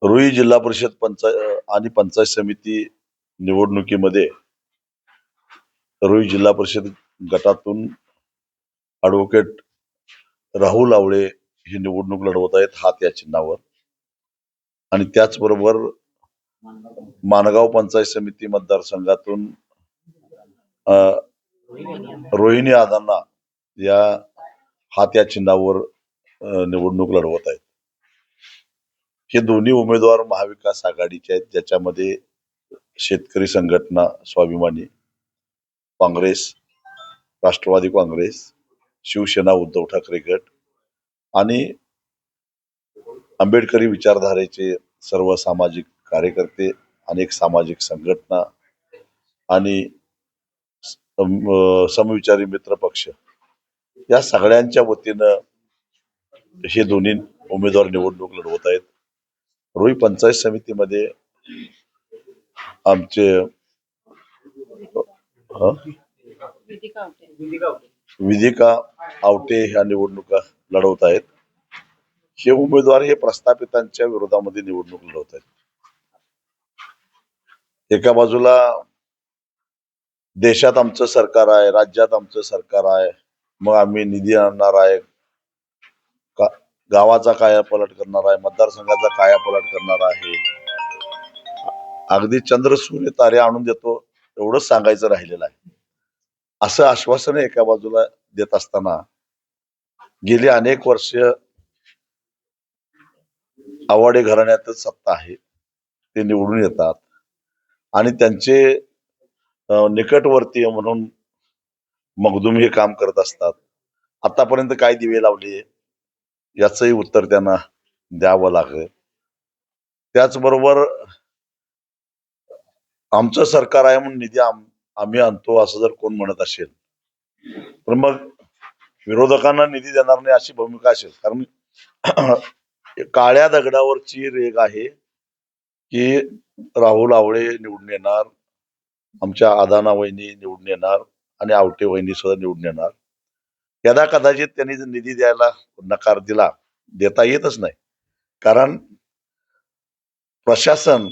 रुई जिल्हा परिषद आणि पंचायत समिती निवडणुकीमध्ये रुई जिल्हा परिषद गटातून ॲडव्होकेट राहुल आवळे ही निवडणूक लढवत आहेत हात या चिन्हावर. आणि त्याचबरोबर माणगाव पंचायत समिती मतदारसंघातून अ, रोहिणी आदांना या हात या चिन्हावर निवडणूक लढवत आहेत. हे दोन्ही उमेदवार महाविकास आघाडीचे आहेत, ज्याच्यामध्ये शेतकरी संघटना स्वाभिमानी, काँग्रेस, राष्ट्रवादी काँग्रेस, शिवसेना उद्धव ठाकरे गट आणि आंबेडकरी विचारधारेचे सर्व सामाजिक कार्यकर्ते, अनेक सामाजिक संघटना आणि समविचारी मित्र पक्ष या सगळ्यांच्या वतीनं हे दोन्ही उमेदवार निवडणूक लढवत आहेत. रुई पंचायत समितीमध्ये आमचे विधिका आवटे ह्या निवडणुका लढवत आहेत. हे उमेदवार हे प्रस्थापितांच्या विरोधामध्ये निवडणूक लढवत आहेत. एका बाजूला देशात आमचं सरकार आहे, राज्यात आमचं सरकार आहे, मग आम्ही निधी आणणार आहे, गावाचा कायापालट करणार आहे, मतदारसंघाचा कायापालट करणार आहे, अगदी चंद्र सूर्य तारे आणून देतो एवढंच सांगायचं राहिलेलं आहे. असं आश्वासन एका बाजूला देत असताना गेली अनेक वर्ष आवाडे घराण्यातच सत्ता आहे, ते निवडून येतात आणि त्यांचे निकटवर्तीय म्हणून मखदूम हे काम करत असतात. आतापर्यंत काय दिवे लावले याचंही उत्तर त्यांना द्यावं लागेल. त्याचबरोबर आमचं सरकार आहे म्हणून निधी आम्ही आणतो असं जर कोण म्हणत असेल तर मग विरोधकांना निधी देणार नाही अशी भूमिका असेल. कारण काळ्या दगडावरची रेग आहे की राहुल आवळे निवडून येणार, आमच्या आदाना वहिनी निवडून येणार आणि आवटे वहिनी सुद्धा निवडून येणार. यदा कदाचित त्यांनी निधी द्यायला नकार दिला, देता येतच नाही. कारण प्रशासन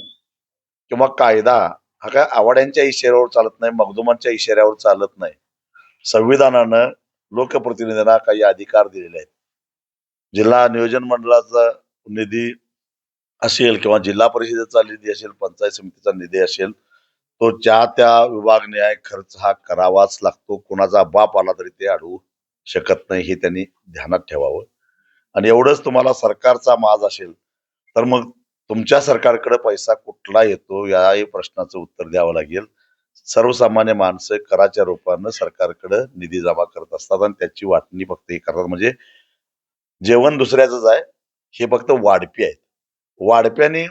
किंवा कायदा हा काय आवाड्यांच्या इशाऱ्यावर चालत नाही, मखदुमांच्या इशाऱ्यावर चालत नाही. संविधानानं लोकप्रतिनिधींना काही अधिकार दिलेले आहेत. जिल्हा नियोजन मंडळाचा निधी असेल किंवा जिल्हा परिषदेचा निधी असेल, पंचायत समितीचा निधी असेल, तो ज्या त्या विभागनिहाय खर्च हा करावाच लागतो. कोणाचा बाप आला तरी ते अडवू शकत नाही, हे त्यांनी ध्यानात ठेवावं. आणि एवढंच तुम्हाला सरकारचा माज असेल तर मग तुमच्या सरकारकडे पैसा कुठला येतो याही प्रश्नाचं उत्तर द्यावं लागेल. सर्वसामान्य माणसं कराच्या रूपानं सरकारकडे निधी जमा करत असतात आणि त्याची वाटणी फक्त हे करतात. म्हणजे जेवण दुसऱ्याचंच आहे, हे फक्त वाढपी आहेत. वाढप्याने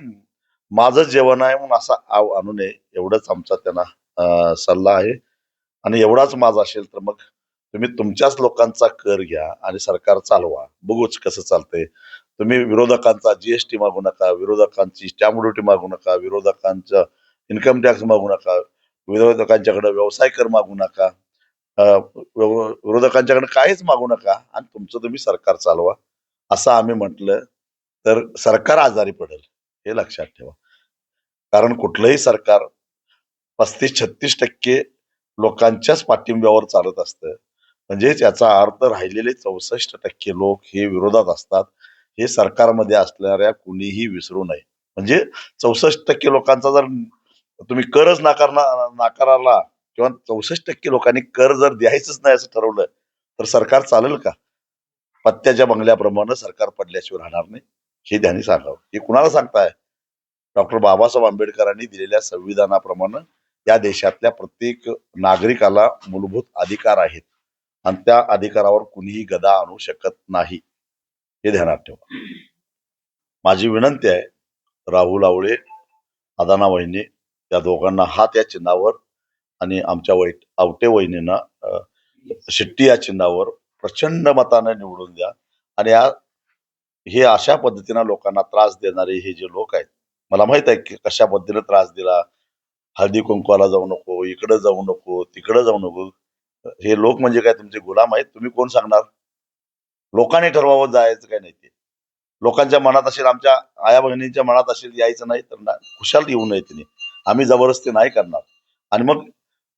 माझं जेवण आहे म्हणून असा आव आणू नये, एवढंच आमचा त्यांना सल्ला आहे. आणि एवढाच माझा असेल तर मग तुम्ही तुमच्याच लोकांचा कर घ्या आणि सरकार चालवा, बघूच कसं चालतंय. तुम्ही विरोधकांचा जीएसटी मागू नका, विरोधकांची स्टॅम्प ड्युटी मागू नका, विरोधकांचा इन्कम टॅक्स मागू नका, विरोधकांच्याकडे व्यवसाय कर मागू नका, विरोधकांच्याकडे काहीच मागू नका आणि तुमचं तुम्ही सरकार चालवा. असं आम्ही म्हटलं तर सरकार आजारी पडेल, हे लक्षात ठेवा. कारण कुठलंही सरकार 35-36% लोकांच्याच पाठिंब्यावर चालत असतं. म्हणजेच याचा अर्थ राहिलेले 64% लोक हे विरोधात असतात. हे सरकारमध्ये असणाऱ्या कुणीही विसरू नये. म्हणजे 64% लोकांचा जर तुम्ही करच नाकाराला किंवा 64% लोकांनी कर जर द्यायचंच नाही असं ठरवलं तर सरकार चालेल का? पत्त्याच्या बंगल्याप्रमाणे सरकार पडल्याशिवाय राहणार नाही, हे त्यांनी सांगावं. हे कुणाला सांगताय? डॉक्टर बाबासाहेब आंबेडकरांनी दिलेल्या संविधानाप्रमाणे या देशातल्या प्रत्येक नागरिकाला मूलभूत अधिकार आहेत आणि त्या अधिकारावर कुणीही गदा आणू शकत नाही, हे ध्यानात ठेवा. माझी विनंती आहे, राहुल आवळे, अदाना वहिनी या दोघांना हात या चिन्हावर आणि आमच्या आवटे वहिनींना शिट्टी या चिन्हावर प्रचंड मतानं निवडून द्या. आणि हे अशा पद्धतीनं लोकांना त्रास देणारे हे जे लोक आहेत, मला माहित आहे की कशा पद्धतीने त्रास दिला. हळदी कुंकवाला जाऊ नको, इकडे जाऊ नको, तिकडे जाऊ नको. हे लोक म्हणजे काय तुमचे गुलाम आहेत? तुम्ही कोण सांगणार? लोकांनी ठरवावं जायचं काय नाही ते. लोकांच्या मनात असेल, आमच्या आया बहिणींच्या मनात असेल यायचं नाही तर खुशाल येऊ नये तिने. आम्ही जबरदस्ती नाही करणार. आणि मग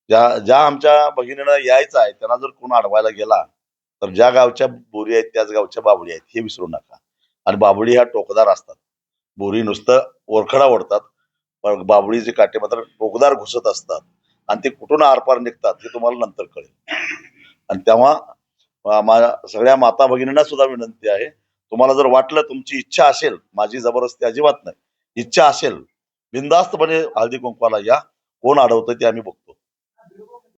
ज्या ज्या आमच्या भगिनीनं यायचं आहे त्यांना जर कोण अडवायला गेला तर ज्या गावच्या बोरी आहेत त्याच गावच्या बाबळी आहेत हे विसरू नका. आणि बाबळी ह्या टोकदार असतात. बोरी नुसतं वरखडा ओढतात, पण बाबळीचे काटे मात्र टोकदार घुसत असतात आणि ते कुठून आरपार निघतात हे तुम्हाला नंतर कळेल. आणि तेव्हा माझ्या सगळ्या माता भगिनींना सुद्धा विनंती आहे, तुम्हाला जर वाटलं तुमची इच्छा असेल, माझी जबरदस्ती अजिबात नाही, इच्छा असेल बिनधास्तपणे हळदी कुंकवाला या. कोण अडवतं ते आम्ही बघतो.